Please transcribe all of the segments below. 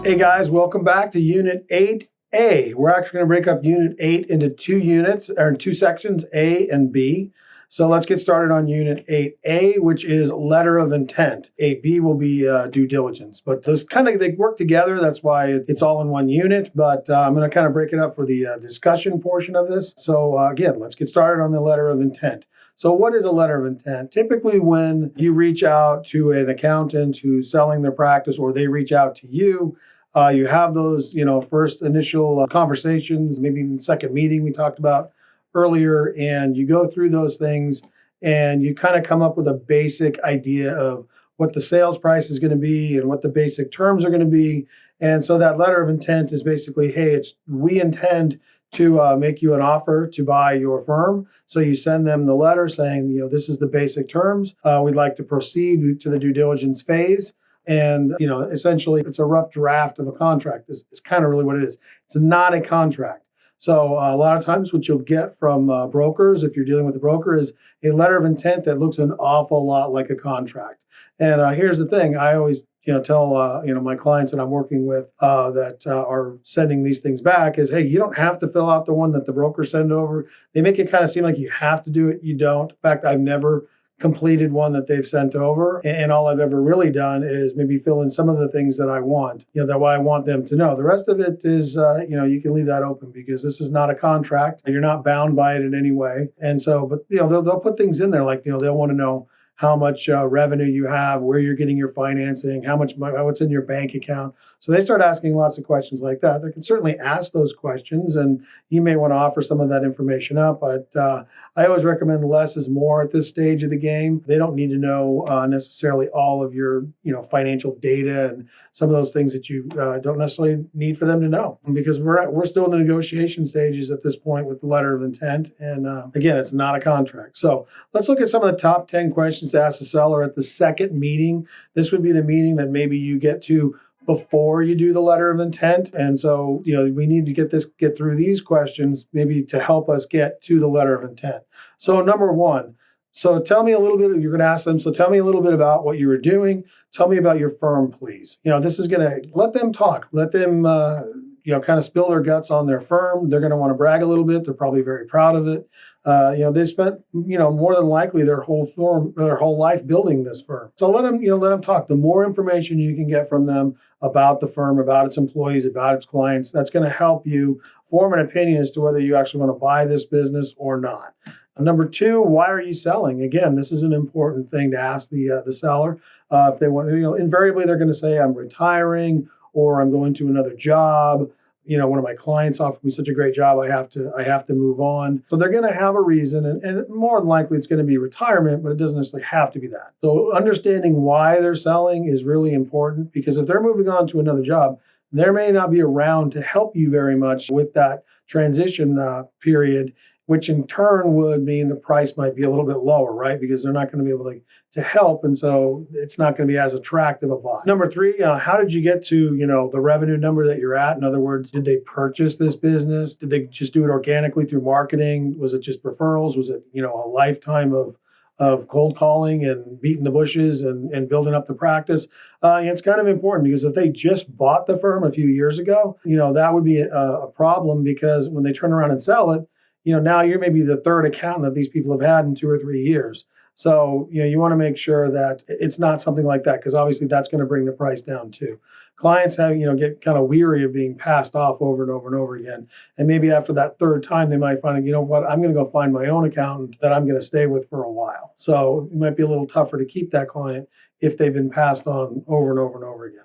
Hey guys, welcome back to Unit 8A. We're actually going to break up Unit 8 into two units, or two sections, A and B. So let's get started on Unit 8A, which is letter of intent. 8B will be due diligence. But those they work together. That's why it's all in one unit. But I'm going to kind of break it up for the discussion portion of this. So again, let's get started on the letter of intent. So what is a letter of intent? Typically when you reach out to an accountant who's selling their practice, or they reach out to you, you have those, first initial conversations, maybe even second meeting we talked about earlier, and you go through those things and you kind of come up with a basic idea of what the sales price is going to be and what the basic terms are going to be. And so that letter of intent is basically, hey, we intend to make you an offer to buy your firm. So you send them the letter saying, this is the basic terms. We'd like to proceed to the due diligence phase. And, essentially it's a rough draft of a contract. This is kind of really what it is. It's not a contract. So a lot of times what you'll get from brokers, if you're dealing with a broker, is a letter of intent that looks an awful lot like a contract. And here's the thing. I always, tell, my clients that I'm working with that are sending these things back is, hey, you don't have to fill out the one that the broker send over. They make it kind of seem like you have to do it. You don't. In fact, I've never completed one that they've sent over. And all I've ever really done is maybe fill in some of the things that I want, that I want them to know. The rest of it is, you can leave that open because this is not a contract. You're not bound by it in any way. And so, but, they'll put things in there like, they'll want to know how much revenue you have, where you're getting your financing, what's in your bank account. So they start asking lots of questions like that. They can certainly ask those questions, and you may want to offer some of that information up. But I always recommend less is more at this stage of the game. They don't need to know necessarily all of your financial data and some of those things that you don't necessarily need for them to know, because we're still in the negotiation stages at this point with the letter of intent. And again, it's not a contract. So let's look at some of the top 10 questions to ask the seller at the second meeting. This would be the meeting that maybe you get to before you do the letter of intent. And so, we need to get through these questions maybe to help us get to the letter of intent. So number one, so tell me a little bit, you're going to ask them, so tell me a little bit about what you were doing. Tell me about your firm, please. This is going to let them talk, let them, kind of spill their guts on their firm. They're going to want to brag a little bit. They're probably very proud of it. They spent, more than likely their whole life building this firm. So let them talk. The more information you can get from them about the firm, about its employees, about its clients, that's going to help you form an opinion as to whether you actually want to buy this business or not. Number two, why are you selling? Again, this is an important thing to ask the seller. If they want, invariably they're going to say, I'm retiring, or I'm going to another job. One of my clients offered me such a great job, I have to move on. So they're going to have a reason, and more than likely it's going to be retirement, but it doesn't necessarily have to be that. So understanding why they're selling is really important, because if they're moving on to another job, they may not be around to help you very much with that transition period, which in turn would mean the price might be a little bit lower, right? Because they're not going to be able to help. And so it's not going to be as attractive a buy. Number three, how did you get to, the revenue number that you're at? In other words, did they purchase this business? Did they just do it organically through marketing? Was it just referrals? Was it, a lifetime of cold calling and beating the bushes and building up the practice? It's kind of important, because if they just bought the firm a few years ago, that would be a problem, because when they turn around and sell it, now you're maybe the third accountant that these people have had in 2 or 3 years. So, you want to make sure that it's not something like that, because obviously that's going to bring the price down too. Clients have, get kind of weary of being passed off over and over and over again. And maybe after that third time, they might find, I'm going to go find my own accountant that I'm going to stay with for a while. So it might be a little tougher to keep that client if they've been passed on over and over and over again.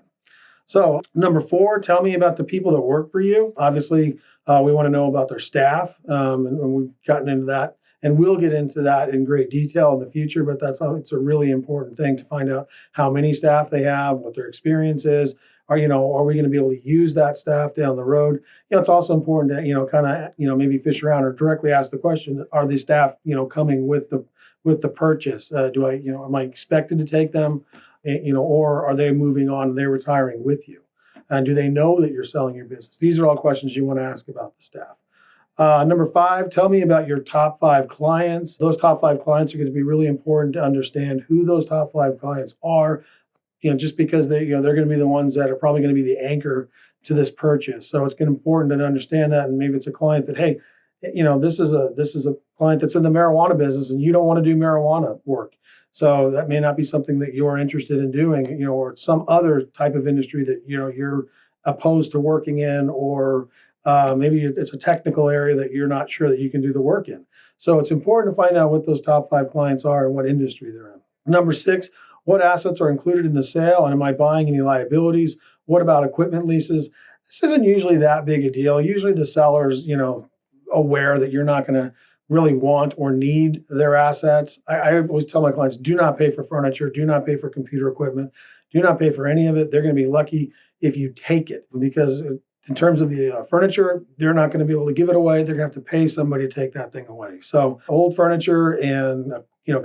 So number four, tell me about the people that work for you. Obviously, we want to know about their staff, and we've gotten into that, and we'll get into that in great detail in the future. But it's a really important thing to find out how many staff they have, what their experience is. Are we going to be able to use that staff down the road? It's also important to maybe fish around or directly ask the question: are the staff coming with the purchase? Am I expected to take them? Or are they moving on and they're retiring with you? And do they know that you're selling your business? These are all questions you want to ask about the staff. Number five, tell me about your top 5 clients. Those top 5 clients are going to be really important to understand who those top 5 clients are. just because they're going to be the ones that are probably going to be the anchor to this purchase. So it's important to understand that. And maybe it's a client that, hey, this is a client that's in the marijuana business and you don't want to do marijuana work. So that may not be something that you're interested in doing, or some other type of industry that, you're opposed to working in, or maybe it's a technical area that you're not sure that you can do the work in. So it's important to find out what those top 5 clients are and what industry they're in. Number 6, what assets are included in the sale? And am I buying any liabilities? What about equipment leases? This isn't usually that big a deal. Usually the seller's, aware that you're not going to really want or need their assets. I always tell my clients, do not pay for furniture, do not pay for computer equipment, do not pay for any of it. They're going to be lucky if you take it, because in terms of the furniture, they're not going to be able to give it away. They're going to have to pay somebody to take that thing away. So old furniture and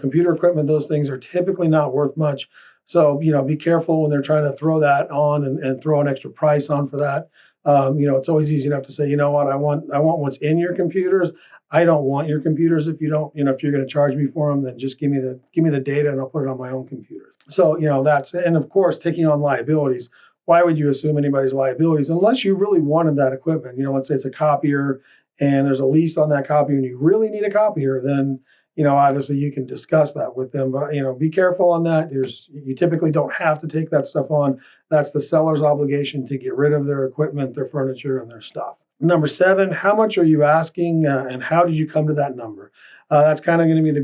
computer equipment, those things are typically not worth much. So be careful when they're trying to throw that on and throw an extra price on for that. It's always easy enough to say, you know what, I want what's in your computers. I don't want your computers. If you don't, if you're going to charge me for them, then just give me the data and I'll put it on my own computer. So and of course, taking on liabilities. Why would you assume anybody's liabilities unless you really wanted that equipment? Let's say it's a copier and there's a lease on that copier and you really need a copier, then obviously you can discuss that with them. But be careful on that. You typically don't have to take that stuff on. That's the seller's obligation to get rid of their equipment, their furniture, and their stuff. Number 7, how much are you asking, and how did you come to that number? That's kind of going to be the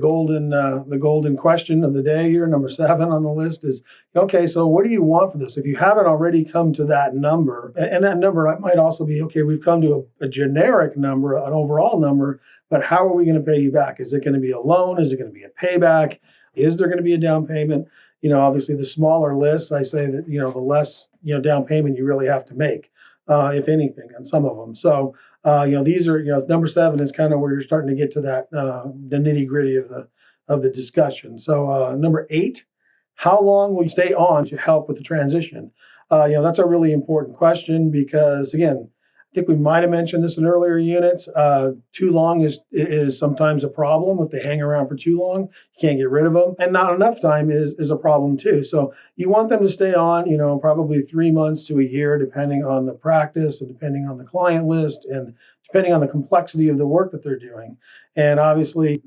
golden question of the day here. Number 7 on the list is, okay, so what do you want for this? If you haven't already come to that number, and that number might also be, okay, we've come to a generic number, an overall number, but how are we going to pay you back? Is it going to be a loan? Is it going to be a payback? Is there going to be a down payment? Obviously the smaller lists, I say that, the less, down payment you really have to make, if anything, on some of them. So, these are, number 7 is kind of where you're starting to get to that, the nitty gritty of the discussion. So, number 8, how long will you stay on to help with the transition? That's a really important question because, again, I think we might have mentioned this in earlier units. Too long is sometimes a problem. If they hang around for too long, you can't get rid of them. And not enough time is a problem too. So you want them to stay on, probably 3 months to a year, depending on the practice and depending on the client list and depending on the complexity of the work that they're doing. And obviously,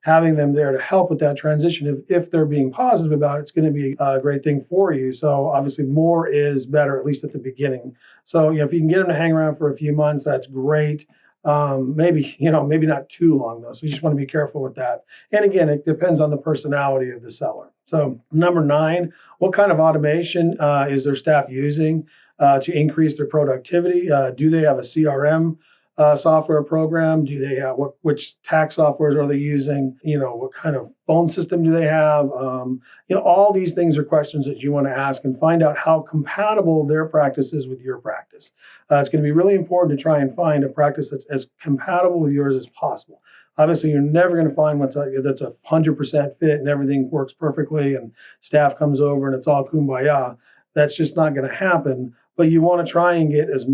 having them there to help with that transition, if they're being positive about it, it's going to be a great thing for you. So obviously more is better, at least at the beginning. So, if you can get them to hang around for a few months, that's great. Maybe not too long though. So you just want to be careful with that. And again, it depends on the personality of the seller. So number 9, what kind of automation is their staff using to increase their productivity? Do they have a CRM software program? Do they have which tax softwares are they using? What kind of phone system do they have? All these things are questions that you want to ask and find out how compatible their practice is with your practice. It's going to be really important to try and find a practice that's as compatible with yours as possible. Obviously, you're never going to find that's a 100% fit and everything works perfectly and staff comes over and it's all kumbaya. That's just not going to happen. But you want to try and get as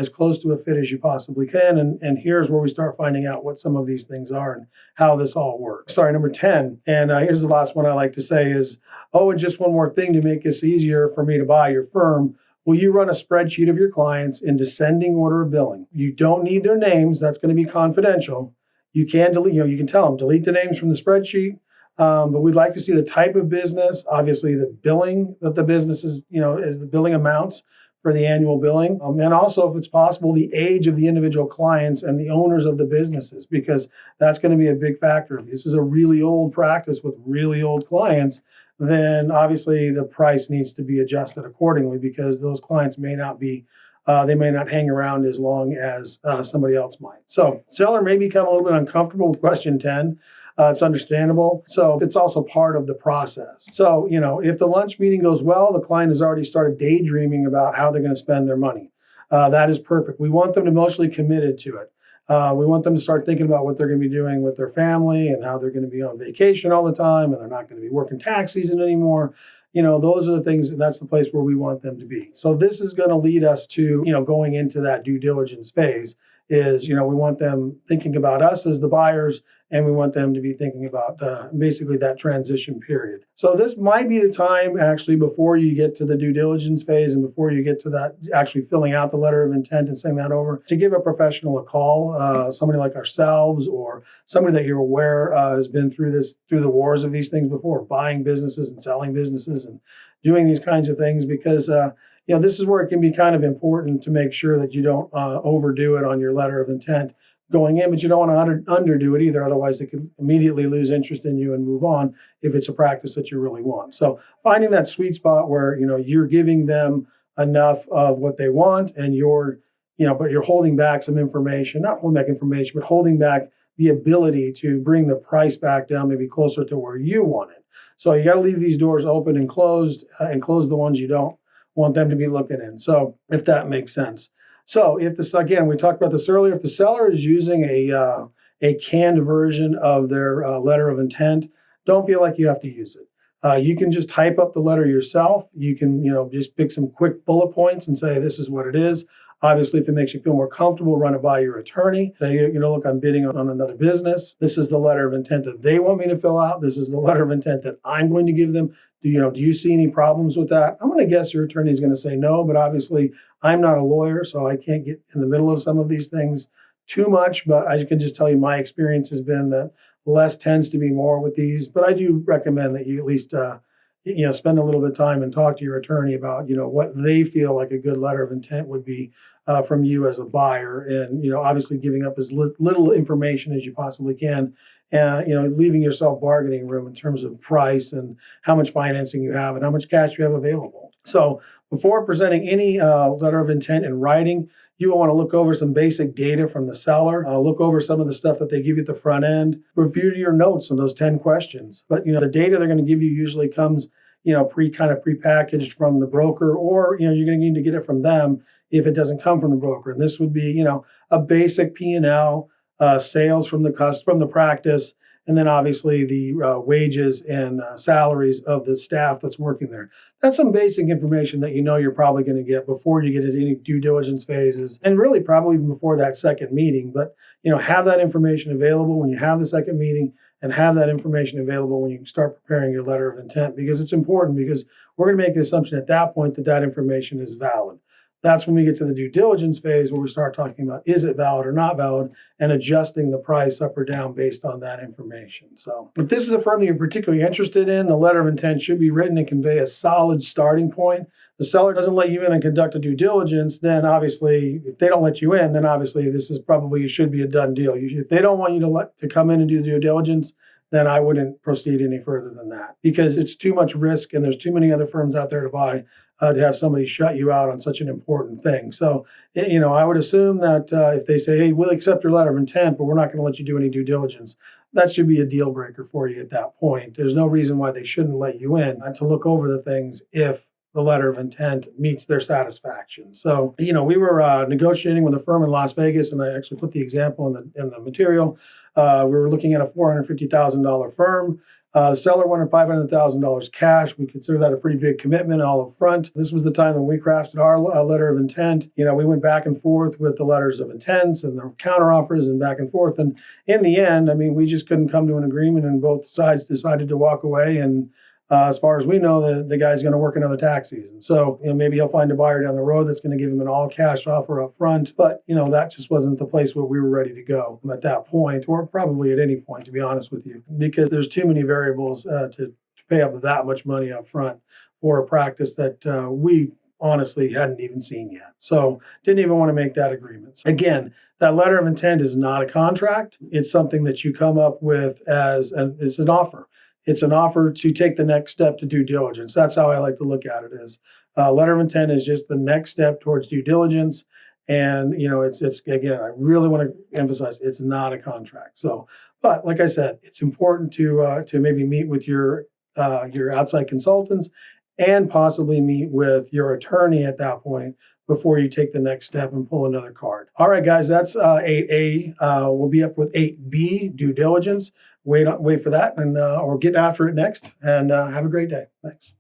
close to a fit as you possibly can. And here's where we start finding out what some of these things are and how this all works. Sorry, number 10. And here's the last one I like to say is, and just one more thing to make this easier for me to buy your firm. Will you run a spreadsheet of your clients in descending order of billing? You don't need their names. That's going to be confidential. You can delete, you can tell them, delete the names from the spreadsheet. But we'd like to see the type of business, obviously the billing that the business is, is the billing amounts for the annual billing. And also, if it's possible, the age of the individual clients and the owners of the businesses, because that's going to be a big factor. If this is a really old practice with really old clients, then obviously the price needs to be adjusted accordingly because those clients may not be, they may not hang around as long as somebody else might. So seller may become a little bit uncomfortable with question 10. It's understandable. So it's also part of the process. So, if the lunch meeting goes well, the client has already started daydreaming about how they're going to spend their money. That is perfect. We want them to emotionally committed to it. We want them to start thinking about what they're going to be doing with their family and how they're going to be on vacation all the time and they're not going to be working tax season anymore. Those are the things, and that's the place where we want them to be. So this is going to lead us to, going into that due diligence phase is, we want them thinking about us as the buyers and we want them to be thinking about basically that transition period. So this might be the time actually before you get to the due diligence phase and before you get to that actually filling out the letter of intent and sending that over, to give a professional a call, somebody like ourselves or somebody that you're aware has been through the wars of these things before, buying businesses and selling businesses and doing these kinds of things, because this is where it can be kind of important to make sure that you don't overdo it on your letter of intent going in, but you don't want to underdo it either. Otherwise, they could immediately lose interest in you and move on if it's a practice that you really want. So finding that sweet spot where, you're giving them enough of what they want and but you're holding back some information, not holding back information, but holding back the ability to bring the price back down, maybe closer to where you want it. So you got to leave these doors open and close the ones you don't want them to be looking in. So if that makes sense. So if this, again, we talked about this earlier, if the seller is using a canned version of their letter of intent, don't feel like you have to use it. You can just type up the letter yourself. You can, just pick some quick bullet points and say, this is what it is. Obviously, if it makes you feel more comfortable, run it by your attorney. Say, look, I'm bidding on another business. This is the letter of intent that they want me to fill out. This is the letter of intent that I'm going to give them. Do you see any problems with that? I'm going to guess your attorney is going to say no, but obviously I'm not a lawyer, so I can't get in the middle of some of these things too much, but I can just tell you my experience has been that less tends to be more with these. But I do recommend that you at least spend a little bit of time and talk to your attorney about what they feel like a good letter of intent would be from you as a buyer, and obviously giving up as little information as you possibly can, and leaving yourself bargaining room in terms of price and how much financing you have and how much cash you have available. So before presenting any letter of intent in writing, you will want to look over some basic data from the seller, look over some of the stuff that they give you at the front end, review your notes on those 10 questions. But the data they're going to give you usually comes prepackaged from the broker, or you're going to need to get it from them if it doesn't come from the broker. And this would be a basic P&L, sales from the practice, and then obviously the wages and salaries of the staff that's working there. That's some basic information that you're probably going to get before you get into any due diligence phases, and really probably even before that second meeting. But have that information available when you have the second meeting, and have that information available when you start preparing your letter of intent, because it's important, because we're going to make the assumption at that point that information is valid. That's when we get to the due diligence phase, where we start talking about, is it valid or not valid, and adjusting the price up or down based on that information. So if this is a firm that you're particularly interested in, the letter of intent should be written and convey a solid starting point. The seller doesn't let you in and conduct a due diligence, then obviously, if they don't let you in, then obviously this is probably, should be a done deal. If they don't want you to come in and do the due diligence, then I wouldn't proceed any further than that, because it's too much risk and there's too many other firms out there to buy to have somebody shut you out on such an important thing. So, I would assume that if they say, hey, we'll accept your letter of intent, but we're not going to let you do any due diligence, that should be a deal breaker for you at that point. There's no reason why they shouldn't let you in to look over the things if the letter of intent meets their satisfaction. So, we were negotiating with a firm in Las Vegas, and I actually put the example in the material. We were looking at a $450,000 firm. The seller wanted $500,000 cash. We consider that a pretty big commitment all up front. This was the time when we crafted our letter of intent. We went back and forth with the letters of intents and the counteroffers and back and forth. And in the end, we just couldn't come to an agreement, and both sides decided to walk away. And as far as we know, the guy's going to work another tax season. So maybe he'll find a buyer down the road that's going to give him an all-cash offer up front. But that just wasn't the place where we were ready to go at that point, or probably at any point, to be honest with you, because there's too many variables to pay up that much money up front for a practice that we honestly hadn't even seen yet. So didn't even want to make that agreement. Again, that letter of intent is not a contract. It's something that you come up with it's an offer. It's an offer to take the next step to due diligence. That's how I like to look at it. Is letter of intent is just the next step towards due diligence. And, it's again, I really want to emphasize, it's not a contract. So, but like I said, it's important to maybe meet with your outside consultants, and possibly meet with your attorney at that point before you take the next step and pull another card. All right, guys, that's 8A. We'll be up with 8B, due diligence. Wait for that, and or get after it next. And have a great day. Thanks.